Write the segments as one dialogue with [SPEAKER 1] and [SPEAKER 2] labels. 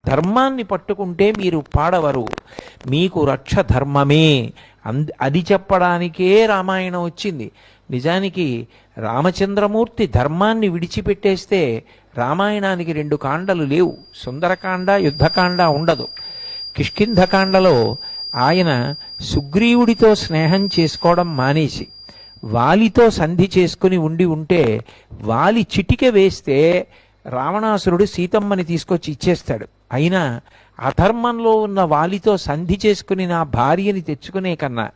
[SPEAKER 1] ధర్మాన్ని పట్టుకుంటే మీరు పాడవరు, మీకు రక్ష ధర్మమే. అది చెప్పడానికే రామాయణం వచ్చింది. నిజానికి రామచంద్రమూర్తి ధర్మాన్ని విడిచిపెట్టేస్తే రామాయణానికి 2 కాండలు లేవు. సుందరకాండ, యుద్ధకాండ ఉండదు. కిష్కింధకాండలో ఆయన సుగ్రీవుడితో స్నేహం చేసుకోవడం మానేసి వాలితో సంధి చేసుకుని ఉంటే వాలి చిటిక వేస్తే రావణాసురుడు సీతమ్మని తీసుకొచ్చి ఇచ్చేస్తాడు. అయినా అధర్మంలో ఉన్న వాలితో సంధి చేసుకుని నా భార్యని తెచ్చుకునే కన్నా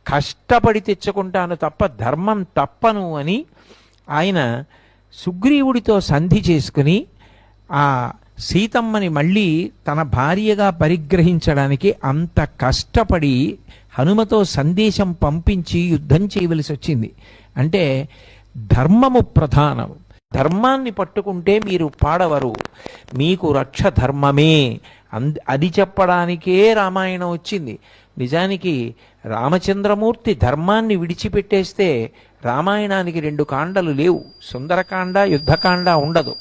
[SPEAKER 1] కష్టపడి తెచ్చుకుంటాను తప్ప ధర్మం తప్పను అని ఆయన సుగ్రీవుడితో సంధి చేసుకుని ఆ సీతమ్మని మళ్ళీ తన భార్యగా పరిగ్రహించడానికి అంత కష్టపడి హనుమతో సందేశం పంపించి యుద్ధం చేయవలసి వచ్చింది. అంటే ధర్మము ప్రధానం. ధర్మాన్ని పట్టుకుంటే మీరు పాడవరు, మీకు రక్ష ధర్మమే. అది చెప్పడానికే రామాయణం వచ్చింది. నిజానికి రామచంద్రమూర్తి ధర్మాన్ని విడిచిపెట్టేస్తే రామాయణానికి 2 కాండలు లేవు. సుందరకాండ, యుద్ధకాండ ఉండదు.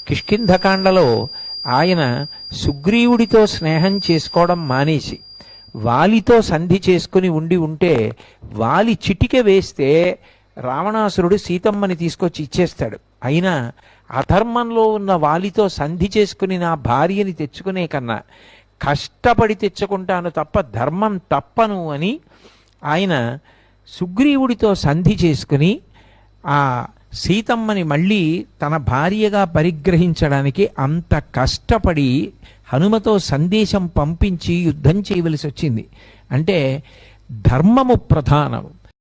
[SPEAKER 1] కిష్కింధకాండలో ఆయన సుగ్రీవుడితో స్నేహం చేసుకోవడం మానేసి వాలితో సంధి చేసుకుని ఉంటే వాలి చిటిక వేస్తే రావణాసురుడు సీతమ్మని తీసుకొచ్చి ఇచ్చేస్తాడు. అయినా అధర్మంలో ఉన్న వాలితో సంధి చేసుకుని నా భార్యని తెచ్చుకునే కన్నా కష్టపడి తెచ్చుకుంటాను తప్ప ధర్మం తప్పను అని ఆయన సుగ్రీవుడితో సంధి చేసుకుని ఆ సీతమ్మని మళ్ళీ తన భార్యగా పరిగ్రహించడానికి అంత కష్టపడి హనుమతో సందేశం పంపించి యుద్ధం చేయవలసి వచ్చింది. అంటే ధర్మము ప్రధానం.